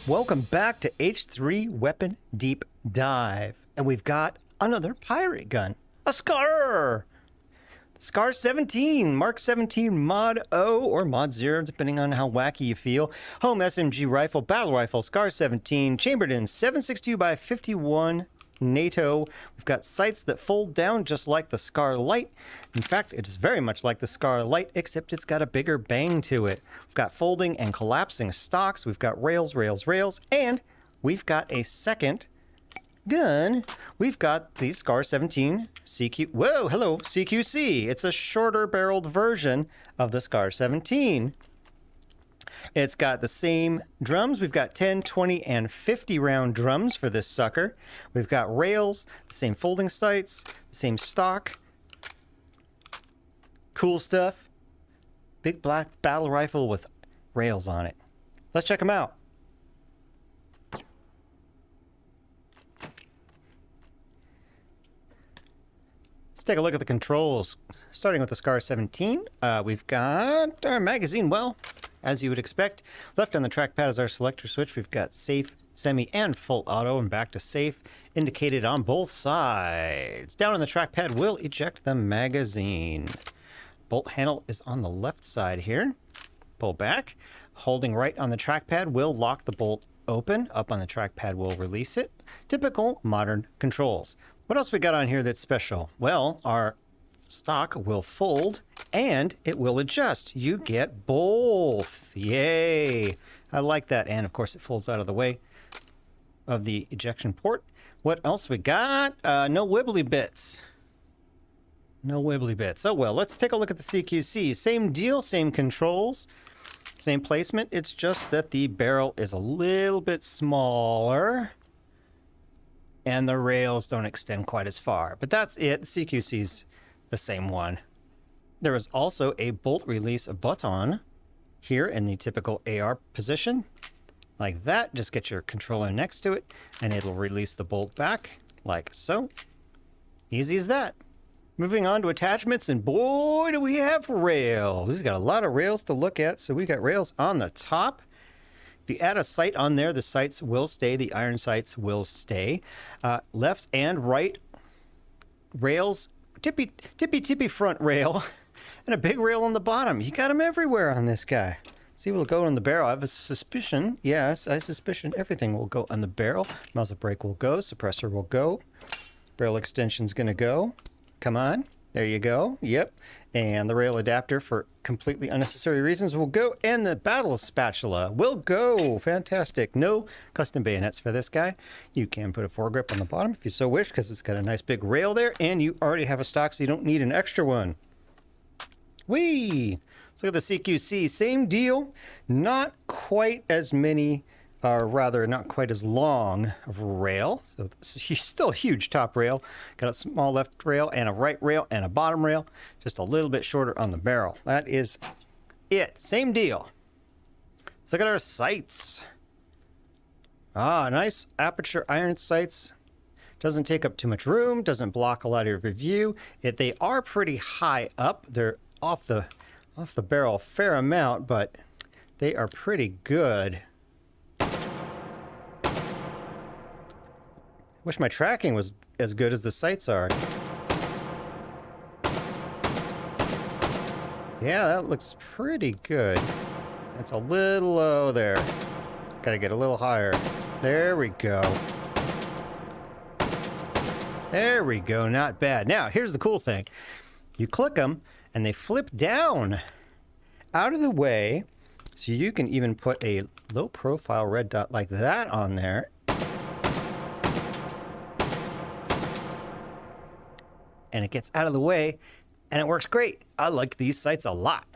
Welcome back to H3 Weapon Deep Dive. And we've got another pirate gun, a SCAR! The SCAR 17, Mark 17 Mod O or Mod 0, depending on how wacky you feel. Home SMG rifle, battle rifle, SCAR 17, chambered in 7.62x51 NATO. We've got sights that fold down just like the SCAR Light. In fact, it is very much like the SCAR Light, except it's got a bigger bang to it. We've got folding and collapsing stocks. We've got rails, and we've got a second gun. We've got the SCAR 17 CQ. Whoa, hello, CQC. It's a shorter barreled version of the SCAR 17. It's got the same drums. We've got 10, 20, and 50 round drums for this sucker. We've got rails, the same folding sights, the same stock. Cool stuff. Big black battle rifle with rails on it. Let's check them out. Let's take a look at the controls. Starting with the SCAR 17, we've got our magazine well. As you would expect, left on the trackpad is our selector switch. We've got safe, semi, and full auto, and back to safe, indicated on both sides. Down on the trackpad will eject the magazine. Bolt handle is on the left side here. Pull back. Holding right on the trackpad will lock the bolt open. Up on the trackpad will release it. Typical modern controls. What else we got on here that's special? Well, our stock will fold and it will adjust. You get both. Yay. I like that. And of course it folds out of the way of the ejection port. What else we got? No wibbly bits. No wibbly bits. Oh well, let's take a look at the CQC. Same deal, same controls, same placement. It's just that the barrel is a little bit smaller and the rails don't extend quite as far. But that's it. CQC's the same one. There is also a bolt release button here in the typical AR position. Like that. Just get your controller next to it and it'll release the bolt back like so. Easy as that. Moving on to attachments, and boy do we have rails. We've got a lot of rails to look at. So we got rails on the top. If you add a sight on there, the sights will stay. The iron sights will stay. Left and right rails. Tippy front rail and a big rail on the bottom. You got them everywhere on this guy. See, we'll go on the barrel. I have a suspicion. Yes, I suspicion everything will go on the barrel. Muzzle brake will go. Suppressor will go. Barrel extension's going to go. Come on. There you go. Yep. And the rail adapter for completely unnecessary reasons will go. And the battle spatula will go. Fantastic. No custom bayonets for this guy. You can put a foregrip on the bottom if you so wish, because it's got a nice big rail there. And you already have a stock, so you don't need an extra one. Whee! Let's look at the CQC. Same deal. Not quite as many, or rather not quite as long of a rail. So still a huge top rail. Got a small left rail and a right rail and a bottom rail. Just a little bit shorter on the barrel. That is it. Same deal. Let's look at our sights. Nice aperture iron sights. Doesn't take up too much room. Doesn't block a lot of your view. They are pretty high up. They're off the barrel a fair amount, but they are pretty good. Wish my tracking was as good as the sights are. Yeah, that looks pretty good. It's a little low there. Gotta get a little higher. There we go. There we go, not bad. Now, here's the cool thing. You click them and they flip down out of the way, so you can even put a low profile red dot like that on there. And it gets out of the way, and it works great. I like these sights a lot.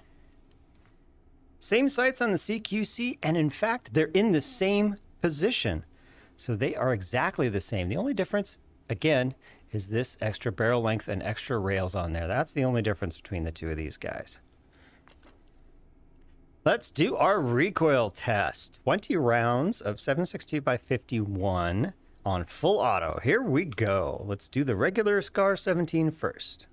Same sights on the CQC, and in fact, they're in the same position. So they are exactly the same. The only difference, again, is this extra barrel length and extra rails on there. That's the only difference between the two of these guys. Let's do our recoil test. 20 rounds of 7.62x51. On full auto. Here we go. Let's do the regular SCAR 17 first.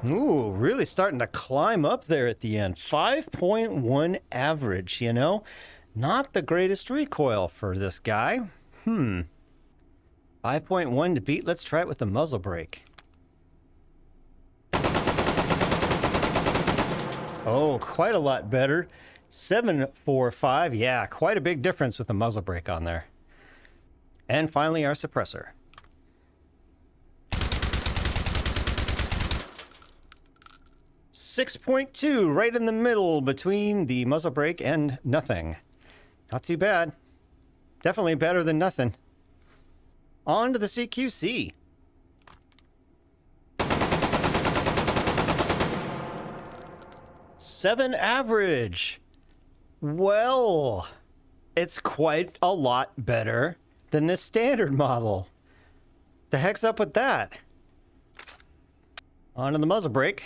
Ooh, really starting to climb up there at the end. 5.1 average, you know? Not the greatest recoil for this guy. 5.1 to beat. Let's try it with the muzzle brake. Oh, quite a lot better. 745. Yeah, quite a big difference with the muzzle brake on there. And finally, our suppressor. 6.2, right in the middle between the muzzle brake and nothing. Not too bad. Definitely better than nothing. On to the CQC. Seven average. Well, it's quite a lot better than this standard model. The heck's up with that? On to the muzzle brake.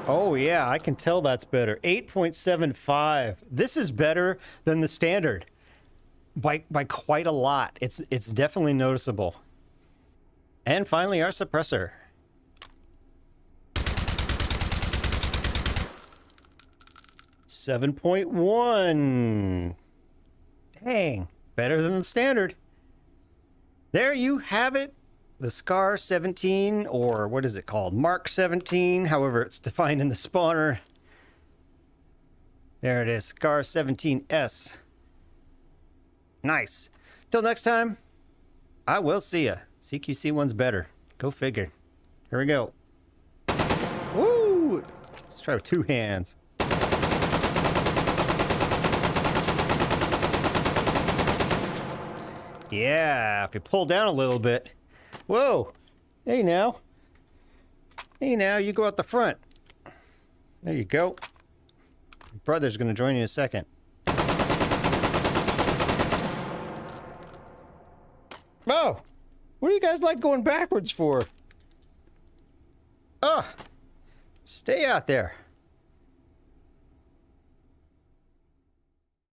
Oh yeah, I can tell that's better. 8.75. This is better than the standard by quite a lot. It's definitely noticeable. And finally, our suppressor. 7.1. Dang, better than the standard. There you have it. The SCAR 17, or what is it called? Mark 17, however it's defined in the spawner. There it is, SCAR 17S. Nice. Till next time, I will see ya. CQC one's better. Go figure. Here we go. Woo! Let's try with two hands. Yeah, if you pull down a little bit. Whoa. Hey now. Hey now, you go out the front. There you go. Your brother's gonna join you in a second. Oh! What do you guys like going backwards for? Oh! Stay out there.